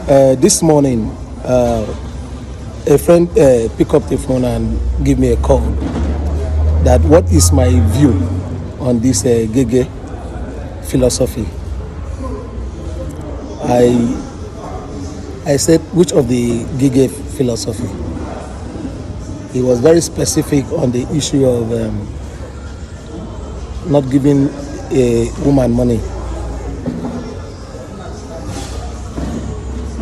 This morning, a friend picked up the phone and gave me a call that what is my view on this Ghegeh philosophy. I said, which of the Ghegeh philosophy? He was very specific on the issue of not giving a woman money.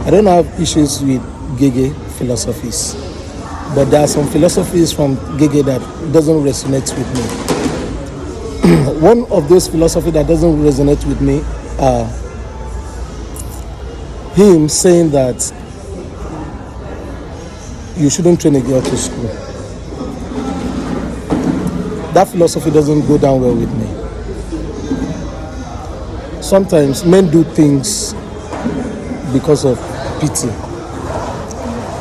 I don't have issues with Ghegeh philosophies, but there are some philosophies from Ghegeh that doesn't resonate with me. One of those philosophies that doesn't resonate with me are him saying that you shouldn't train a girl to school. That philosophy doesn't go down well with me. Sometimes men do things because of pity.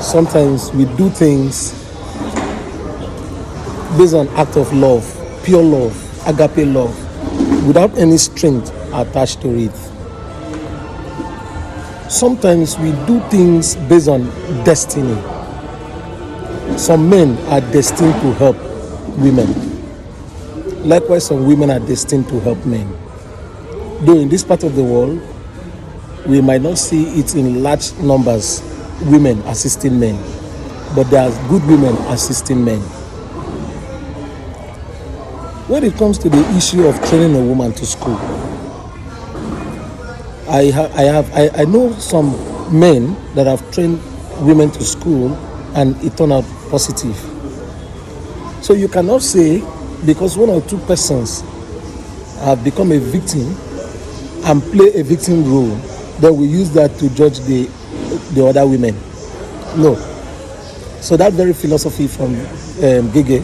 Sometimes we do things based on act of love, pure love, agape love, without any strength attached to it. Sometimes we do things based on destiny. Some men are destined to help women. Likewise, some women are destined to help men. Though in this part of the world, we might not see it in large numbers, women assisting men, but there are good women assisting men. When it comes to the issue of training a woman to school, I know some men that have trained women to school and it turned out positive. So you cannot say because one or two persons have become a victim and play a victim role, then we use that to judge the other women. No. So that very philosophy from Ghegeh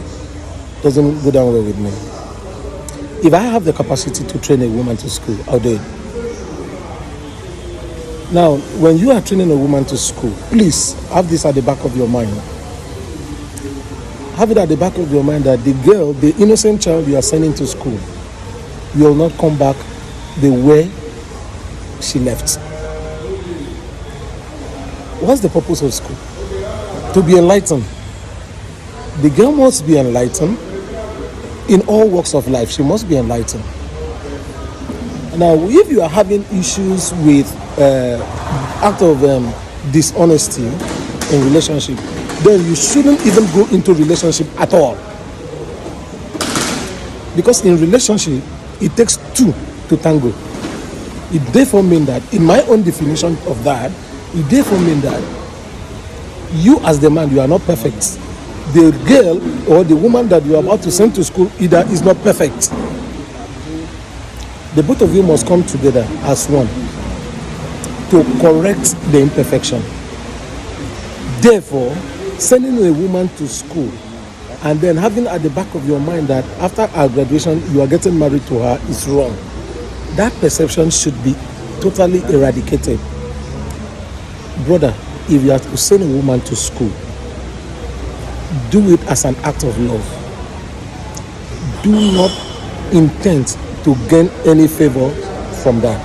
doesn't go down well with me. If I have the capacity to train a woman to school, I'll do it. Now, when you are training a woman to school, please have this at the back of your mind. Have it at the back of your mind that the girl, the innocent child you are sending to school, will not come back the way she left. What's the purpose of school? To be enlightened. The girl must be enlightened in all walks of life. She must be enlightened. Now, if you are having issues with act of dishonesty in relationship, then you shouldn't even go into relationship at all. Because in relationship, it takes two to tango. It therefore means that, in my own definition of that, it therefore means that you as the man, you are not perfect. The girl or the woman that you are about to send to school either is not perfect. The both of you must come together as one to correct the imperfection. Therefore, sending a woman to school and then having at the back of your mind that after her graduation you are getting married to her is wrong. That perception should be totally eradicated. Brother, if you are to send a woman to school, do it as an act of love. Do not intend to gain any favor from that.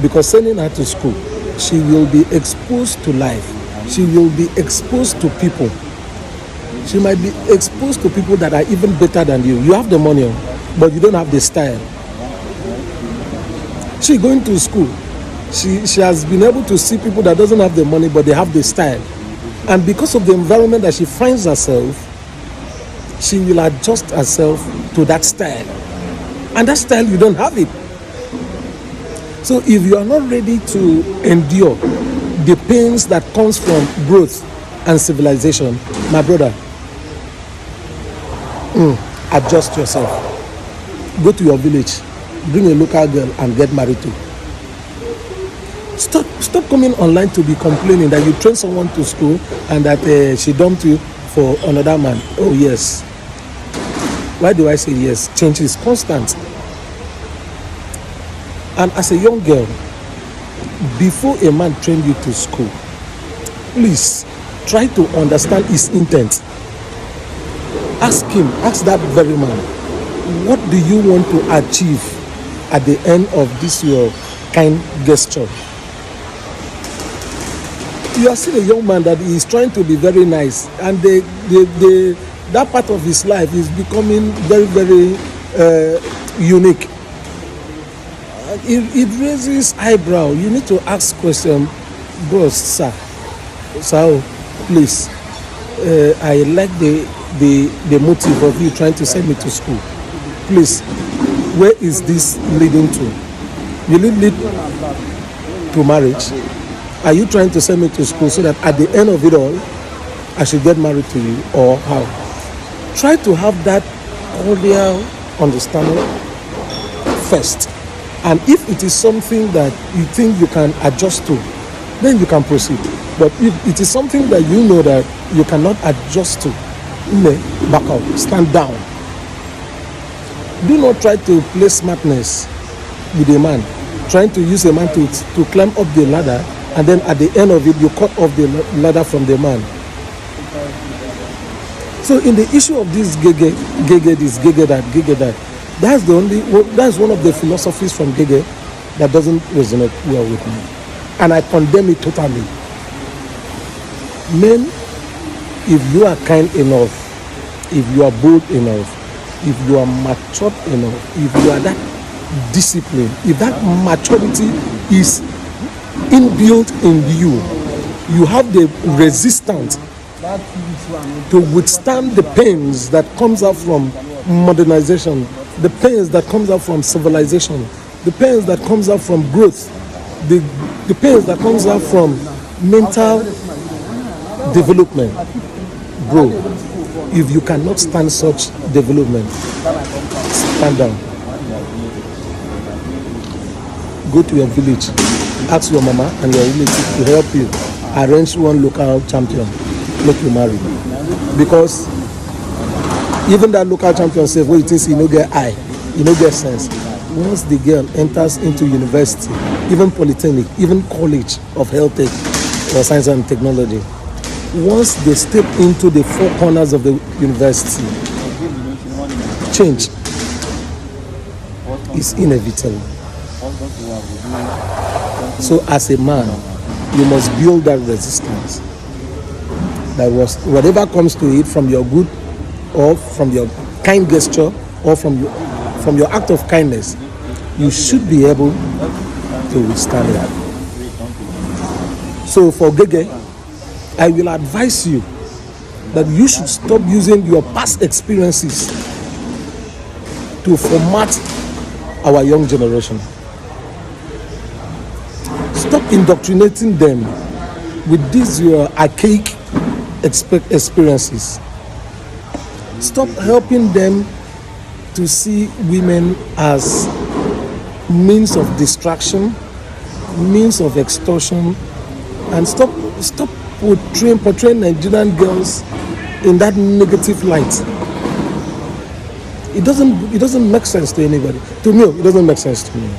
Because sending her to school, she will be exposed to life. She will be exposed to people. She might be exposed to people that are even better than you. You have the money, but you don't have the style. She going to school. She has been able to see people that doesn't have the money, but they have the style. And because of the environment that she finds herself, she will adjust herself to that style. And that style, you don't have it. So if you are not ready to endure the pains that comes from growth and civilization, my brother, adjust yourself. Go to your village, bring a local girl and get married to. Stop coming online to be complaining that you train someone to school and that she dumped you for another man. Oh yes. Why do I say yes? Change is constant. And as a young girl, before a man trained you to school, please try to understand his intent. Ask him, ask that very man, what do you want to achieve at the end of this your kind gesture? you are still a young man that is trying to be very nice, and that part of his life is becoming very, very unique. It raises eyebrow. You need to ask question, bros, sir, please. I like the motive of you trying to send me to school. Please, where is this leading to? Will it lead to marriage? Are you trying to send me to school so that at the end of it all, I should get married to you, or how? Try to have that cordial understanding first. And if it is something that you think you can adjust to, then you can proceed. But if it is something that you know that you cannot adjust to, back out, stand down. Do not try to play smartness with a man, trying to use a man to climb up the ladder, and then at the end of it, you cut off the ladder from the man. So in the issue of this Ghegeh this, Ghegeh that, that's one of the philosophies from Ghegeh that doesn't resonate well with me. And I condemn it totally. Men, if you are kind enough, if you are bold enough, if you are matured enough, if you are that disciplined, if that maturity is inbuilt in you, you have the resistance to withstand the pains that comes out from modernization, the pains that comes out from civilization, the pains that comes out from growth, the pains that comes out from mental development. Bro, if you cannot stand such development, stand down. Go to your village, ask your mama and your relative to help you arrange one local champion, make you marry. Because even that local champion says, well, you think you no get eye, you no get sense. Once the girl enters into university, even polytechnic, even college of health tech or science and technology, once they step into the four corners of the university, change is inevitable. So as a man, you must build that resistance. That was whatever comes to it from your good or from your kind gesture or from your act of kindness, you should be able to withstand that. So for Ghegeh, I will advise you that you should stop using your past experiences to format our young generation. Stop indoctrinating them with these your archaic experiences. Stop helping them to see women as means of distraction, means of extortion, and stop portraying Nigerian girls in that negative light. It doesn't make sense to anybody. To me, it doesn't make sense to me.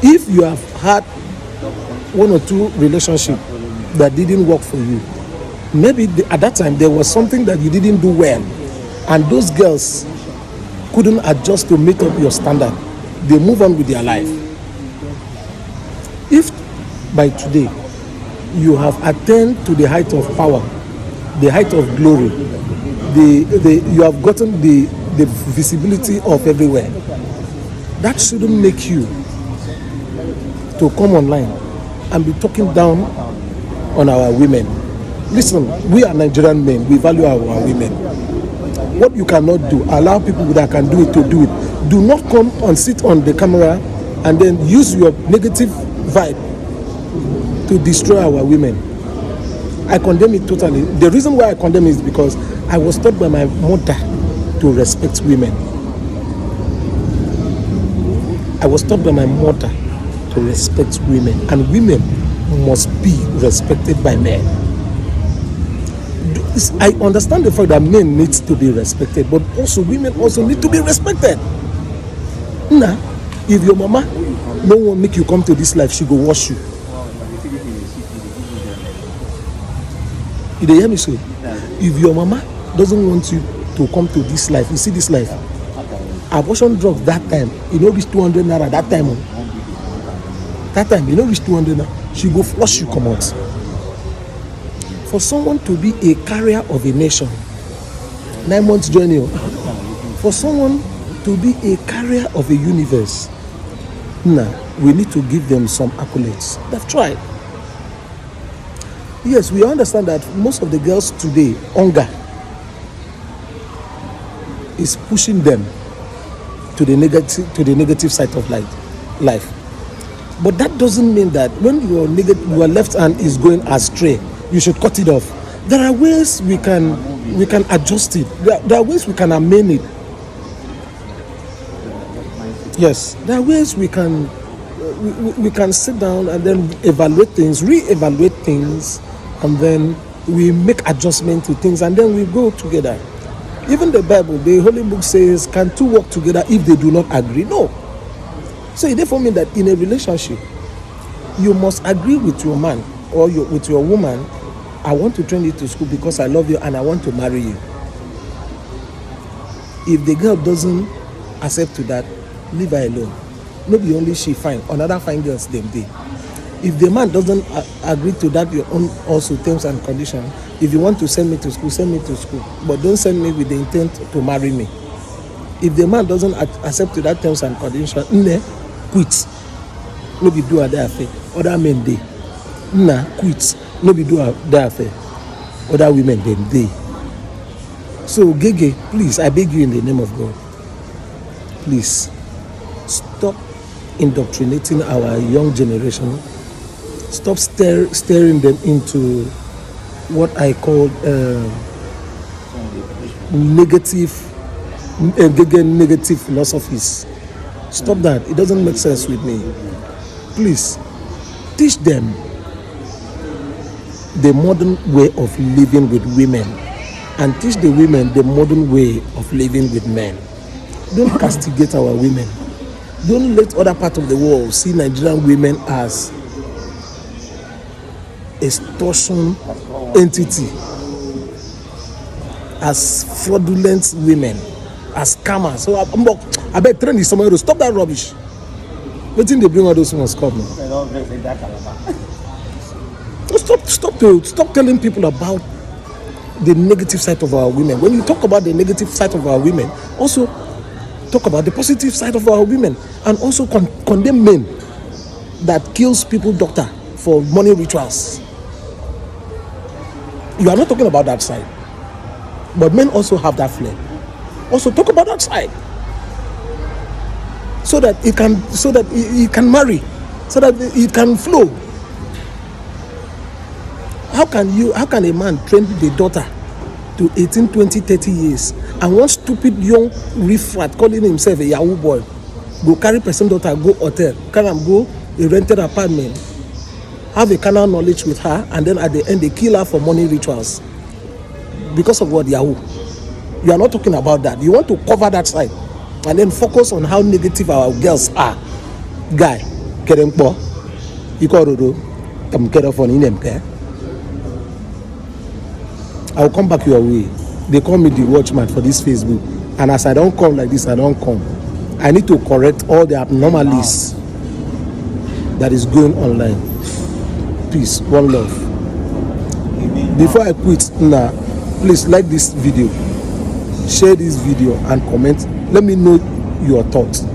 If you have had one or two relationships that didn't work for you, maybe at that time there was something that you didn't do well, and those girls couldn't adjust to meet up your standard. They move on with their life. If by today you have attained to the height of power, the height of glory, you have gotten the visibility of everywhere, that shouldn't make you to come online and be talking down on our women. Listen, we are Nigerian men. We value our women. What you cannot do, allow people that can do it to do it. Do not come and sit on the camera and then use your negative vibe to destroy our women. I condemn it totally. The reason why I condemn it is because I was taught by my mother to respect women. I was taught by my mother to respect women, and women must be respected by men. I understand the fact that men need to be respected, but also women also need to be respected. Now, if your mama no one make you come to this life, she go wash you. You hear me say? If your mama doesn't want you to come to this life, you see this life, abortion drugs that time, you know, reach 200 naira that time. That time, you know, reach 200 naira, she go flush you, come out. For someone to be a carrier of a nation, 9 months journey. For someone to be a carrier of a universe, now we need to give them some accolades. They've tried. Yes, we understand that most of the girls today, hunger is pushing them to the negative side of life. But that doesn't mean that when your left hand is going astray, you should cut it off. There are ways we can adjust it. There are ways we can amend it. Yes, there are ways we can sit down and then evaluate things, re-evaluate things, and then we make adjustment to things, and then we go together. Even the Bible, the Holy Book says, can two work together if they do not agree? No. So it therefore means that in a relationship, you must agree with your man or with your woman. I want to train you to school because I love you and I want to marry you. If the girl doesn't accept to that, leave her alone. Not be only she fine, another fine girls them day. If the man doesn't agree to that, your own also terms and conditions. If you want to send me to school, send me to school, but don't send me with the intent to marry me. If the man doesn't accept to that terms and conditions, quit. No be do their affair. Other men they. Quit. No be do their affair. Other women they. So Ghegeh, please, I beg you in the name of God, please stop indoctrinating our young generation. Stop steering them into what I call negative philosophies. Stop that. It doesn't make sense with me. Please teach them the modern way of living with women, and teach the women the modern way of living with men. Don't castigate our women. Don't let other parts of the world see Nigerian women as extortion entity, as fraudulent women, as scammers. So I bet train is somewhere to stop that rubbish. What thing they bring all those ones come now? Stop telling people about the negative side of our women. When you talk about the negative side of our women, also talk about the positive side of our women, and also condemn men that kills people doctor for money rituals. You are not talking about that side, but men also have that flair. Also talk about that side, so that it can marry, so that it can flow. How can a man train the daughter to 18, 20, 30 years, and one stupid young riffraff calling himself a Yahoo boy go carry person daughter, go hotel, carry am go a rented apartment, have a carnal knowledge with her, and then at the end they kill her for money rituals because of what? Yahoo. You are not talking about that. You want to cover that side and then focus on how negative our girls are. Guy, kerempo, ikorodo, kamkerofon inemke. I'll come back your way. They call me the watchman for this Facebook, and as I don't come like this, I don't come. I need to correct all the abnormalities that is going online. Peace, one love. Before I quit, please like this video, share this video, and comment. Let me know your thoughts.